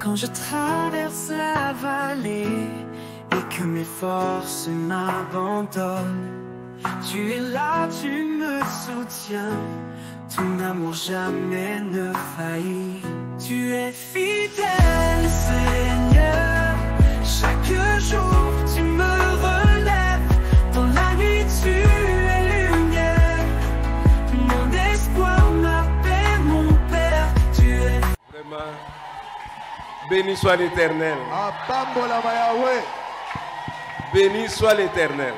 Quand je traverse la vallée et que mes forces m'abandonnent, tu es là, tu me soutiens. Ton amour jamais ne faillit. Tu es fidèle, Seigneur. Chaque jour tu me relèves. Dans la nuit tu es lumière. Mon espoir, ma paix, mon Père. Tu es vraiment. Béni soit l'Éternel. Béni soit l'Éternel.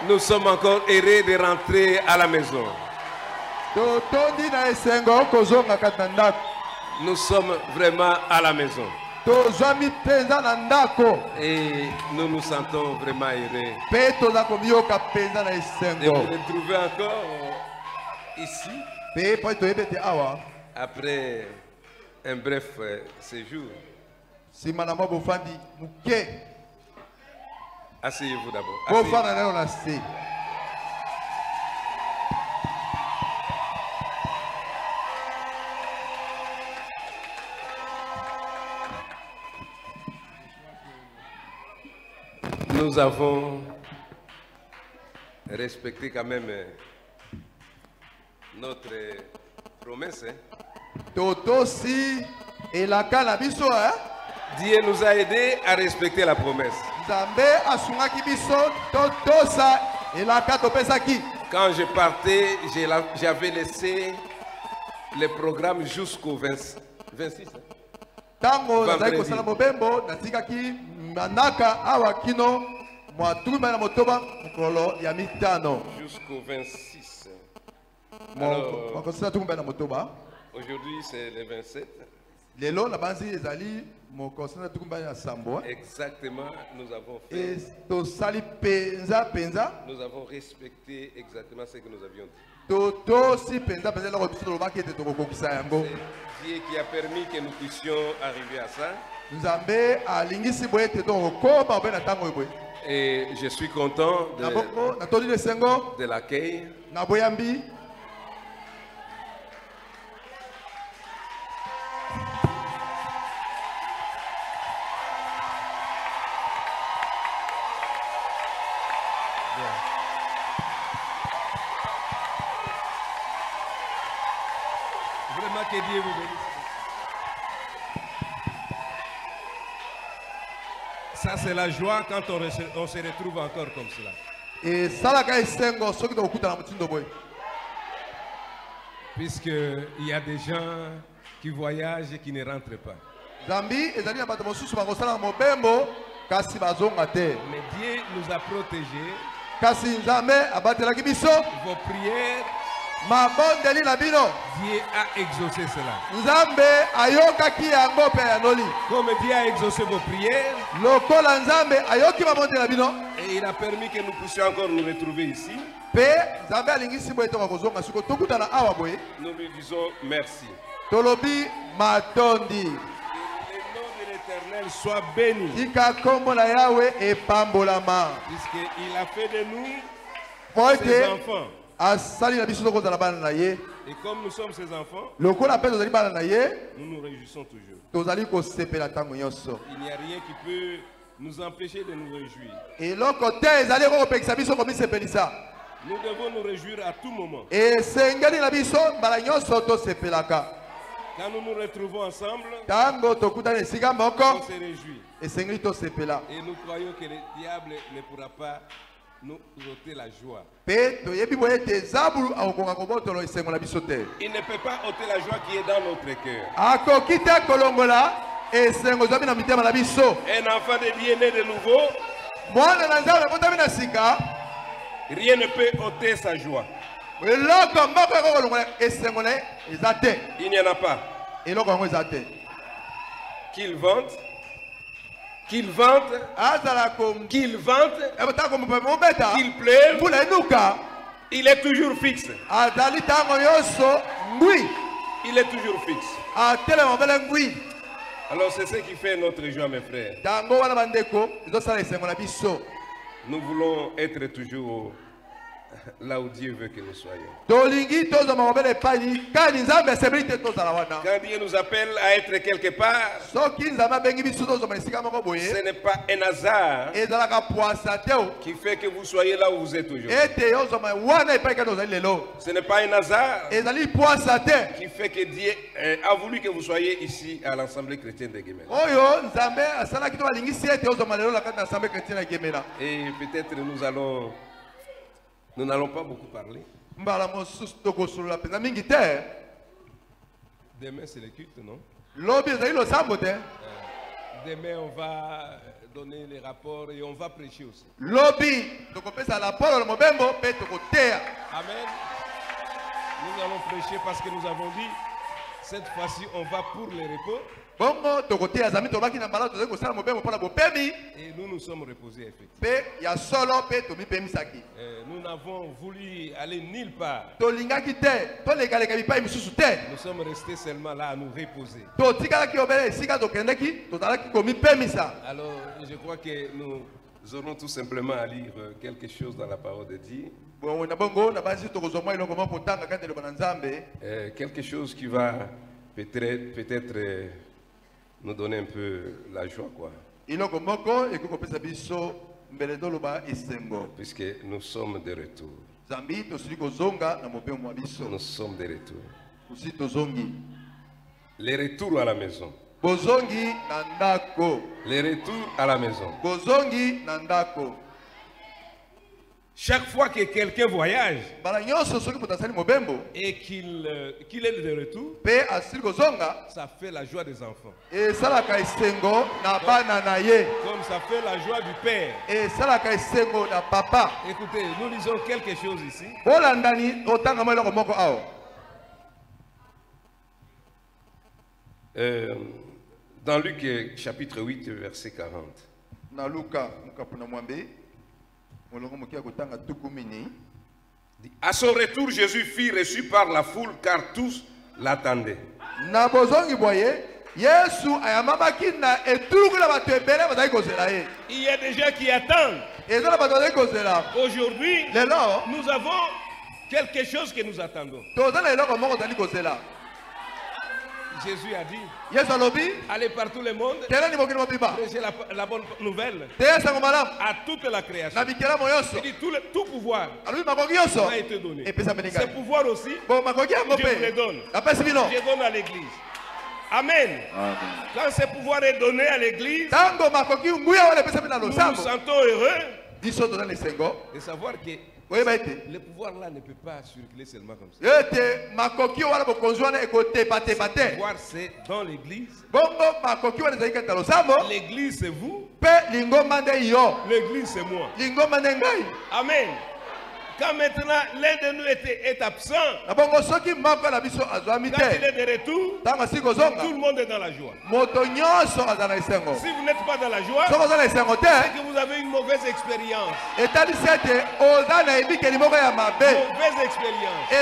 Nous sommes encore heureux de rentrer à la maison. Nous sommes vraiment à la maison. Et nous nous sentons vraiment heureux. Et vous les trouvez encore ici. Après un bref séjour. Asseyez-vous d'abord. Asseyez. Nous avons respecté quand même notre promesse. Dieu nous a aidés à respecter la promesse. Quand je partais, j'avais laissé le programme jusqu'au 26. Jusqu'au 26. Aujourd'hui c'est le 27. Exactement, nous avons fait. Nous avons respecté exactement ce que nous avions dit. C'est Dieu qui a permis que nous puissions arriver à ça. Et je suis content de l'accueil. Vraiment que Dieu vous bénisse. Ça c'est la joie quand on se retrouve encore comme cela. Puisqu'il y a des gens qui voyagent et qui ne rentrent pas. Mais Dieu nous a protégés. Vos prières, Dieu a exaucé cela. Comme Dieu a exaucé vos prières, et il a permis que nous puissions encore nous retrouver ici, nous lui disons merci. Que le nom de l'Éternel soit béni. Puisqu'il a fait de nous ses enfants. Et comme nous sommes ses enfants, nous nous réjouissons toujours. Il n'y a rien qui peut nous empêcher de nous réjouir. Nous devons nous réjouir à tout moment. Quand nous nous retrouvons ensemble, on se réjouit. Et nous croyons que le diable ne pourra pas nous ôter la joie. Il ne peut pas ôter la joie qui est dans notre cœur. Un enfant de Dieu né de nouveau, rien ne peut ôter sa joie. Il n'y en a pas. Qu'il vente, qu'il vente, qu'il vente, qu'il pleuve, il est toujours fixe. Il est toujours fixe. Alors c'est ce qui fait notre joie, mes frères. Nous voulons être toujours là où Dieu veut que nous soyons. Quand Dieu nous appelle à être quelque part, ce n'est pas un hasard qui fait que vous soyez là où vous êtes aujourd'hui. Ce n'est pas un hasard qui fait que Dieu a voulu que vous soyez ici à l'Assemblée chrétienne de Guémena. Et peut-être nous n'allons pas beaucoup parler. Demain c'est le culte, non? Demain on va donner les rapports et on va prêcher aussi. Amen. Nous allons prêcher parce que nous avons dit, cette fois-ci on va pour les repos. Et nous nous sommes reposés effectivement. Nous n'avons voulu aller nulle part. Nous sommes restés seulement là à nous reposer. Alors je crois que nous aurons tout simplement à lire quelque chose dans la parole de Dieu. Quelque chose qui va peut-être nous donner un peu la joie, quoi. Puisque nous sommes de retour. Nous sommes de retour. Les retours à la maison. Les retours à la maison. Chaque fois que quelqu'un voyage et qu'il est de retour, ça fait la joie des enfants. Comme ça fait la joie du père. Écoutez, nous lisons quelque chose ici. Dans Luc chapitre 8 verset 40. À son retour, Jésus fut reçu par la foule car tous l'attendaient. Il y a des gens qui attendent. Aujourd'hui, nous avons quelque chose que nous attendons. Jésus a dit, allez par tout le monde, prêchez la bonne nouvelle à toute la création. Il dit tout pouvoir m'a été donné. Ce pouvoir aussi, je vous le donne. Je donne à l'église. Amen. Quand ce pouvoir est donné à l'église, nous nous sentons heureux de savoir que le pouvoir là ne peut pas circuler seulement comme ça. Le pouvoir c'est dans l'église. L'église c'est vous. L'église c'est moi. Amen. Quand maintenant l'un de nous est absent, quand il est de retour, tout le monde est dans la joie. Si vous n'êtes pas dans la joie, c'est que vous avez une mauvaise expérience. Mauvaise expérience. Quand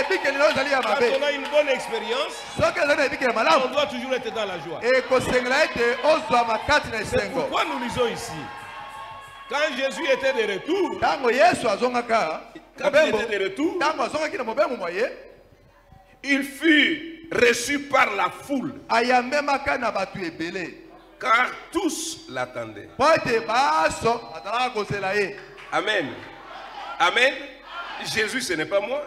on a une bonne expérience, on doit toujours être dans la joie. C'est pourquoi nous lisons ici. Quand Jésus était de retour, il fut reçu par la foule. Car tous l'attendaient. Amen. Amen. Jésus, ce n'est pas moi.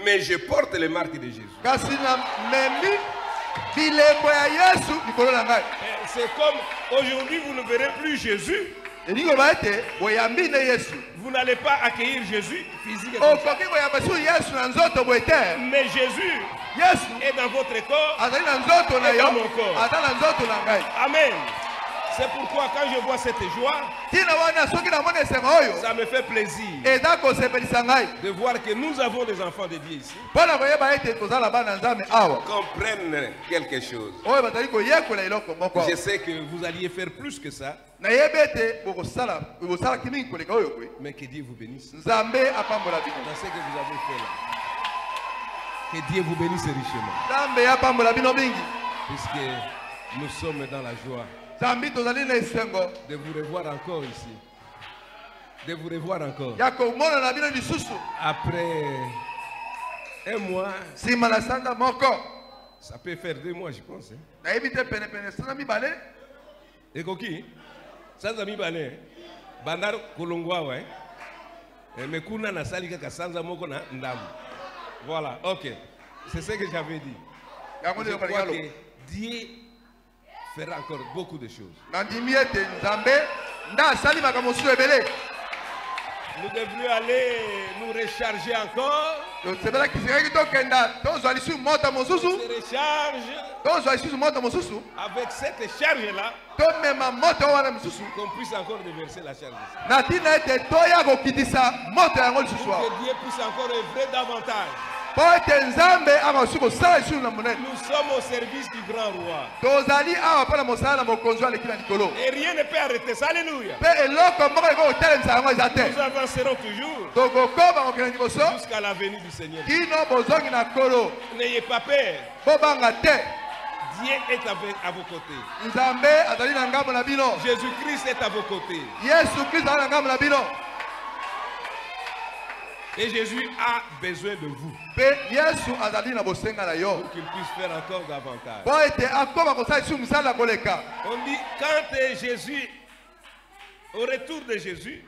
Mais je porte les marques de Jésus. C'est comme aujourd'hui, vous ne verrez plus Jésus. Vous n'allez pas accueillir Jésus physiquement. Mais Jésus est dans votre corps et dans mon corps. Amen. C'est pourquoi quand je vois cette joie, ça me fait plaisir de voir que nous avons des enfants de Dieu ici. Comprennent quelque chose. Je sais que vous alliez faire plus que ça. Mais que Dieu vous bénisse dans ce que vous avez fait là. Que Dieu vous bénisse richement. Puisque nous sommes dans la joie de vous revoir encore ici. de vous revoir encore. Après un mois, ça peut faire 2 mois, je pense. Et Koki, ça a mis balé. Bandar Kolongwa, ouais. Mais Kuna na salika kasanza moko na ndamu. Voilà, ok. C'est ce que j'avais dit. Je crois que Dieu fera encore beaucoup de choses. Nous devrions aller nous recharger encore. On se recharge avec cette charge-là. Qu'on puisse encore déverser la charge. Que Dieu puisse encore œuvrer davantage. Nous sommes au service du grand roi. Et rien ne peut arrêter ça. Alléluia. Nous avancerons toujours jusqu'à la venue du Seigneur. N'ayez pas peur. Dieu est à vos côtés. Jésus-Christ est à vos côtés. Et Jésus a besoin de vous. Pour qu'il puisse faire encore davantage. On dit quand Jésus, au retour de Jésus,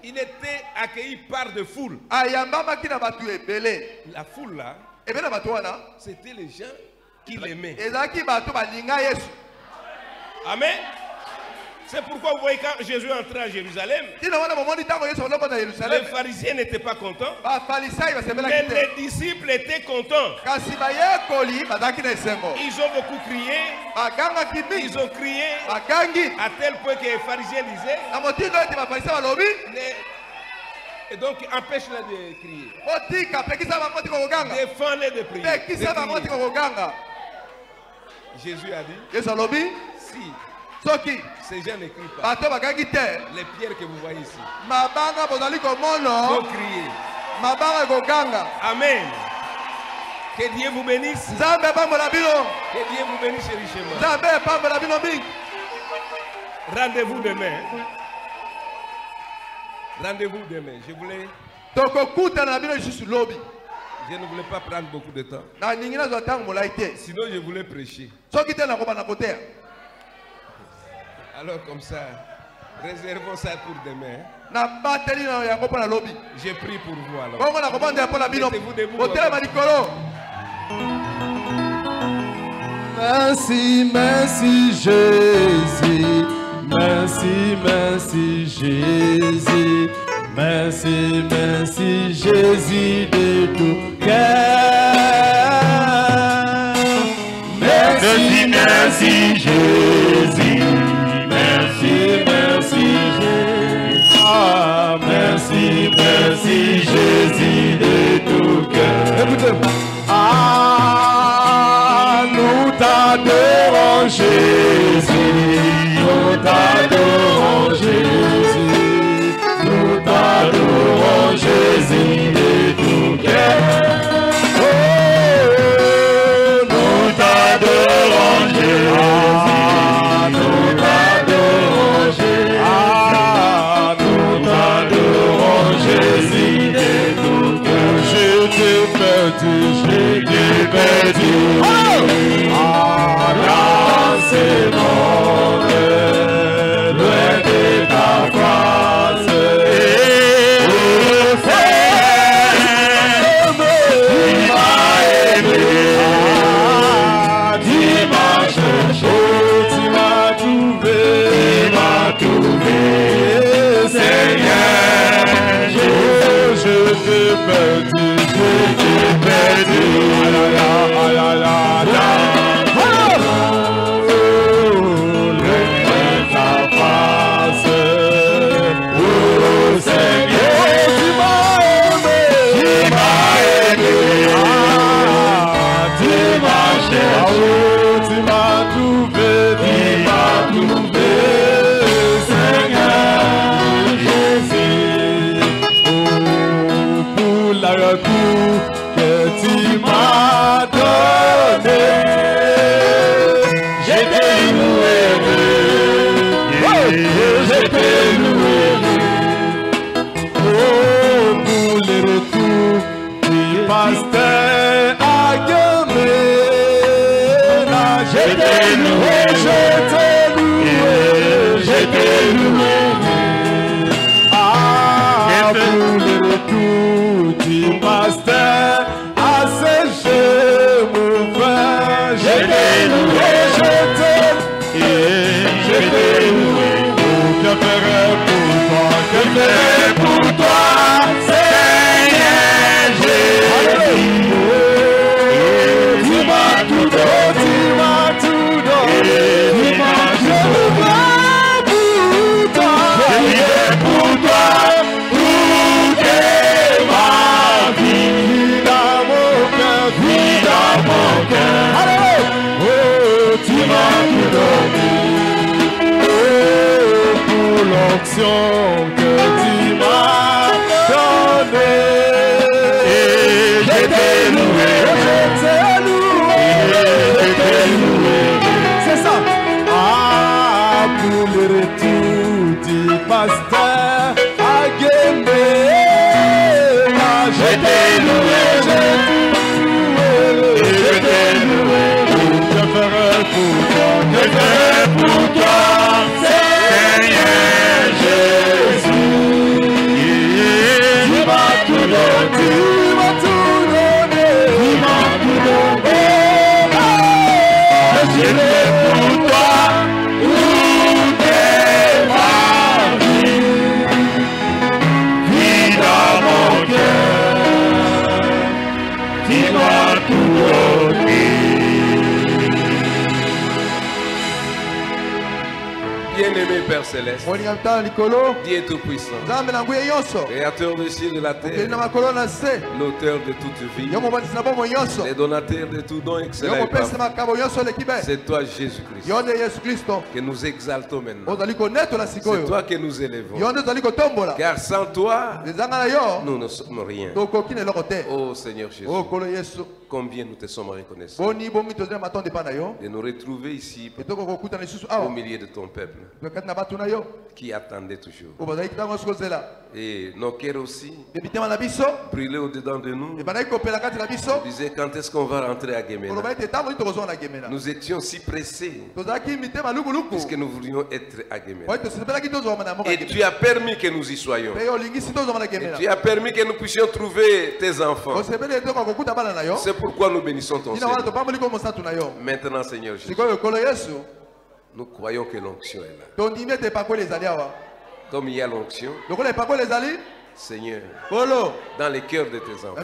il était accueilli par de foules. La foule là, c'était les gens qui l'aimaient. Amen. C'est pourquoi vous voyez quand Jésus entrait à Jérusalem, les pharisiens n'étaient pas contents, mais les disciples étaient contents. Ils ont beaucoup crié, ils ont crié, à tel point que les pharisiens disaient, et donc empêche-les de crier, défends-les de prier. Jésus a dit, si ces gens ne crient pas, les pierres que vous voyez ici vont crier. Amen. Que Dieu vous bénisse. Que Dieu vous bénisse richement. Rendez-vous demain. Rendez-vous demain. Je ne voulais pas prendre beaucoup de temps. Sinon je voulais prêcher. Alors comme ça, réservons ça pour demain. J'ai pris pour vous alors. Mettez-vous debout. Merci, merci Jésus. Merci, merci Jésus. Merci, merci Jésus de tout cœur. Merci, merci Jésus. Merci, merci Jésus. Ah, merci, merci Jésus de tout cœur. Écoutez. Ah, nous t'adorons Jésus. Nous t'adorons Jésus. Nous t'adorons Jésus de tout cœur. Oh, nous t'adorons Jésus. J'ai perdu dans ce monde, loin de ta face. Tu m'as aimé, tu m'as cherché, tu m'as trouvé, Seigneur. Je t'ai perdu. Je t'ai loué. pasteur Agamé, je t'ai loué, je t'ai loué. Ah, pour le retour du pasteur à ce jeu mouvant, je t'ai loué, je t'ai loué. Que ferai pour toi, que ferai pour toi, Seigneur Jésus. Tu m'as tout donné, tu m'as tout donné, tu m'as tout donné. Je viens pour toi, tout est ma vie. Vie dans mon cœur, vie dans mon cœur. Oh, tu m'as tout donné. L'onction que tu m'as donnée. Je t'ai loué, je t'ai loué, je t'ai loué. C'est ça. Ah, pour le retour du pasteur Agamé, je t'ai loué, je t'ai loué. Que ferai pour toi, que ferai pour toi, Seigneur Jésus. Tu m'as tout donné, tu m'as tout donné, tu m'as tout donné. Je l'ai pour toi, tout est ma vie. Vie dans mon cœur, tu m'as tout donné. Bien-aimé Père Céleste, Dieu Tout-Puissant, Créateur du ciel et de la terre, l'auteur de toute vie, les donateurs de tout don excellent, c'est toi Jésus-Christ que nous exaltons maintenant. C'est toi que nous élevons. Car sans toi, nous ne sommes rien. Oh Seigneur Jésus, combien nous te sommes reconnaissants de nous retrouver ici au milieu de ton peuple qui attendait toujours. Et nos cœurs aussi brûlaient au-dedans de nous. On disait quand est-ce qu'on va rentrer à Gemena. Nous étions si pressés puisque nous voulions être à Gemena. Et tu as permis que nous y soyons. Et tu as permis que nous puissions trouver tes enfants. C'est pourquoi nous bénissons ton Seigneur. Maintenant, Seigneur Jésus, nous croyons que l'onction est là. Comme il y a l'onction, Seigneur, dans les cœurs de tes enfants,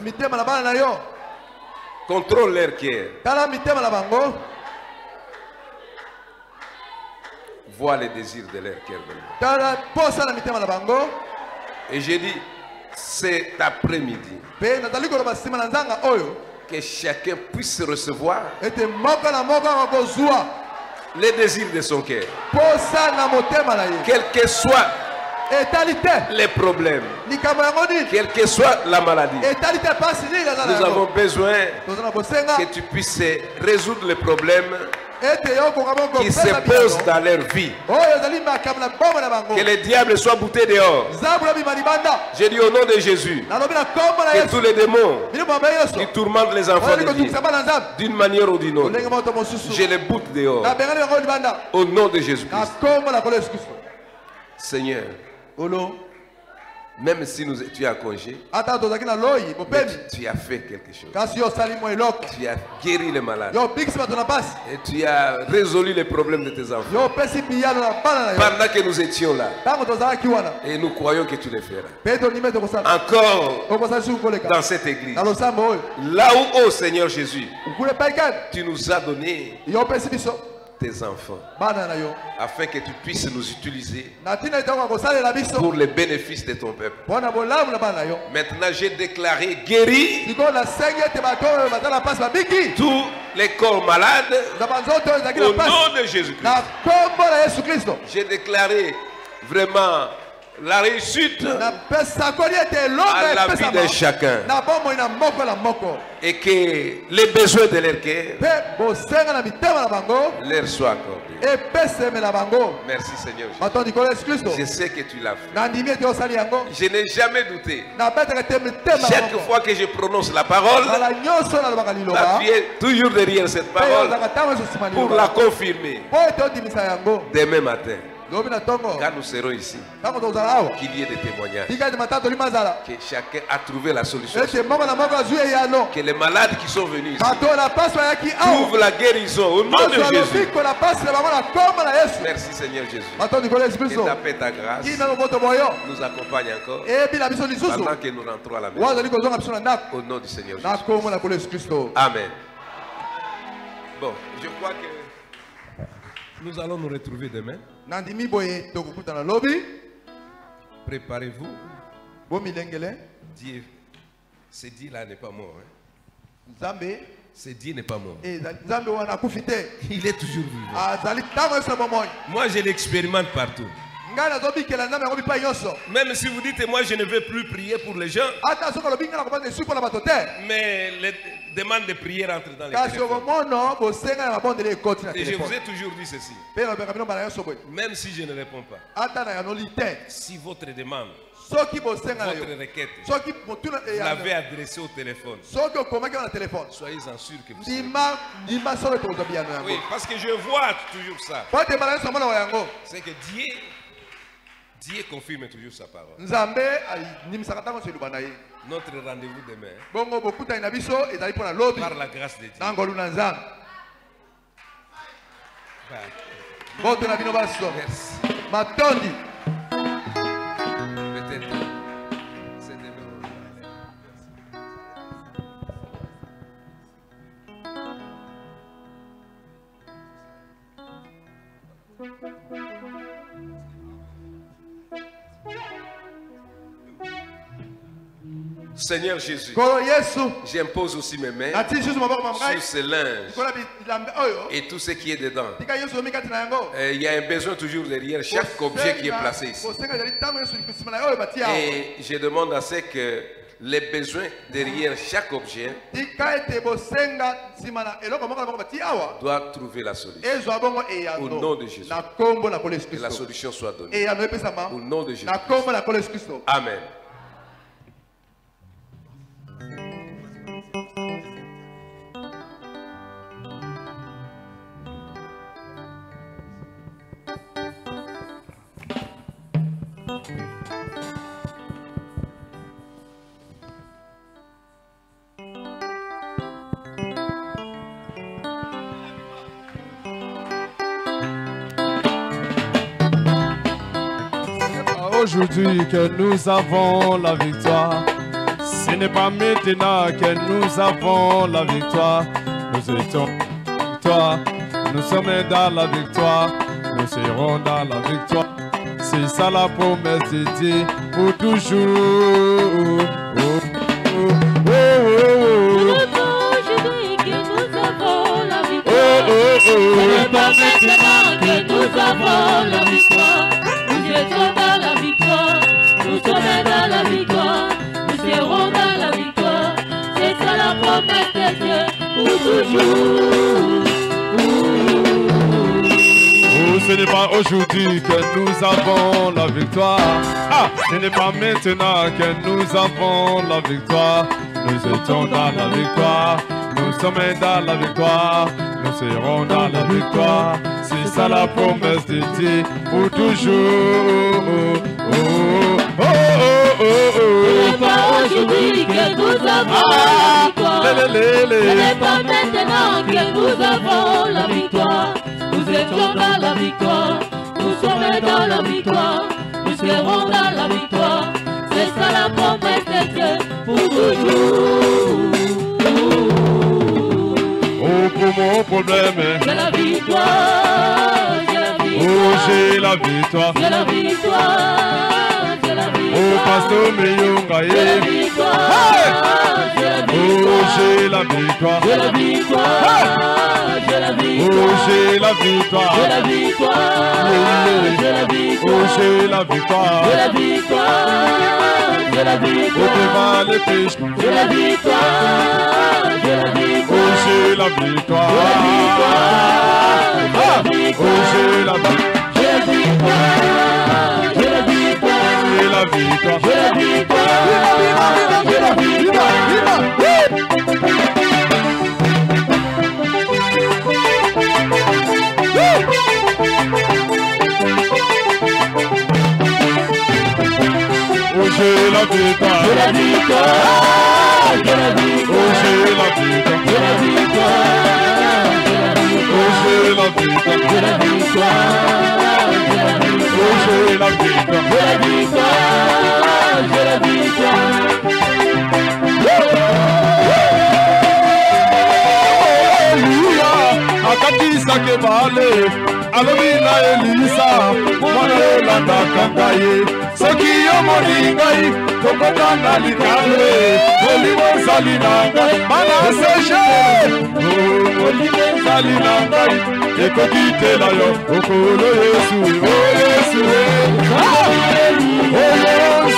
contrôle leur cœur. Vois les désirs de leur cœur. Et j'ai dit, cet après-midi, que chacun puisse recevoir les désirs de son cœur. Quel que soit les problèmes, quelle que soit la maladie, nous avons besoin que tu puisses résoudre les problèmes qui se posent dans leur vie. Que les diables soient boutés dehors. J'ai dit au nom de Jésus que tous les démons qui tourmentent les enfants de Dieu d'une manière ou d'une autre, je les boute dehors au nom de Jésus-Christ. Seigneur, même si tu es en congé, tu as fait quelque chose. Tu as guéri les malades. Et tu as résolu les problèmes de tes enfants. Pendant que nous étions là. Et nous croyons que tu les feras. Encore dans cette église. Là où, oh Seigneur Jésus, tu nous as donné tes enfants, afin que tu puisses nous utiliser pour les bénéfices de ton peuple. Maintenant, j'ai déclaré guéri tous les corps malades au nom de Jésus-Christ. J'ai déclaré vraiment la réussite à la vie de chacun. Et que les besoins de leur cœur leur soient accordés. Merci Seigneur Jésus. Je sais que tu l'as fait. Je n'ai jamais douté. Chaque fois que je prononce la parole, tu es toujours derrière cette parole pour la confirmer. Demain matin, quand nous serons ici, qu'il y ait des témoignages, que chacun a trouvé la solution, que les malades qui sont venus ici trouvent la guérison au nom de Jésus. Merci Seigneur Jésus. Que ta paix, ta grâce nous accompagne encore pendant que nous rentrons à la maison. Au nom du Seigneur Jésus. Amen. Bon, je crois que nous allons nous retrouver demain. Préparez-vous. Dieu, ce Dieu là n'est pas mort. Hein? Ce Dieu n'est pas mort. Il est toujours vivant. Moi, je l'expérimente partout. Même si vous dites, moi je ne veux plus prier pour les gens, mais les demandes de prière entrent dans les téléphones. Et je vous ai toujours dit ceci. Même si je ne réponds pas, si votre demande, votre requête, vous l'avez adressée au téléphone, soyez-en sûr que vous savez. Oui, parce que je vois toujours ça. C'est que Dieu confirme toujours sa parole. Notre rendez-vous demain, par la grâce de Dieu. Merci. Peut-être c'est demain. Seigneur Jésus, j'impose aussi mes mains sur ce linge et tout ce qui est dedans. Il y a un besoin toujours derrière chaque objet qui est placé ici. Et je demande à ce que les besoins derrière chaque objet doivent trouver la solution. Au nom de Jésus. Que la solution soit donnée. Au nom de Jésus. Amen. Aujourd'hui que nous avons la victoire, ce n'est pas maintenant que nous avons la victoire. Nous étions dans la victoire, nous sommes dans la victoire, nous serons dans la victoire. C'est ça la promesse de Dieu pour toujours. Aujourd'hui que nous avons la victoire, ce n'est pas maintenant que nous avons la victoire. Nous étions dans la victoire, nous sommes dans la victoire, nous serons dans la victoire. C'est ça la promesse de Dieu pour toujours. Ce n'est pas aujourd'hui que nous avons la victoire. Ce n'est pas maintenant que nous avons la victoire. Nous étions dans la victoire, nous sommes dans la victoire, nous serons dans la victoire. C'est ça la promesse de Dieu pour toujours. Ce n'est pas aujourd'hui que nous avons la victoire. Ce n'est pas maintenant que nous avons la victoire. Nous étions dans la victoire, nous sommes dans la victoire, nous serons dans la victoire. C'est ça la promesse de Dieu pour toujours. Pour mon problème, j'ai la victoire, j'ai la victoire. J'ai la victoire, j'ai la victoire, j'ai la victoire. Pasteur Meyonga, j'ai la victoire, j'ai la victoire. J'ai la victoire. J'ai la victoire. J'ai la victoire. Oh, j'ai la victoire. J'ai la victoire. J'ai la victoire. Oh, j'ai la victoire. J'ai la victoire. J'ai la victoire. Devant les péchés. J'ai la victoire. J'ai la victoire. Oh, j'ai la victoire. J'ai la victoire. J'ai la victoire. J'ai la victoire. J'ai la victoire. J'ai la victoire. J'ai la victoire. Oh, j'ai la victoire. J'ai la victoire. J'ai la victoire. Oh, j'ai la victoire. J'ai la victoire. Oh, j'ai la victoire. J'ai la victoire. Oh, j'ai la victoire. J'ai la victoire. J'ai la victoire. Alléluia. Akatisa kebale. Alobina Elisa. Mwana Yolanda kangaye. Soki yo moningai. Tokotana likale. Olivo salinangai. Mana seje. Olivo salinangai. Ekokitela yo. Okolo Yesu. Oh Yesu. Oh Yesu.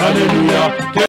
Alléluia.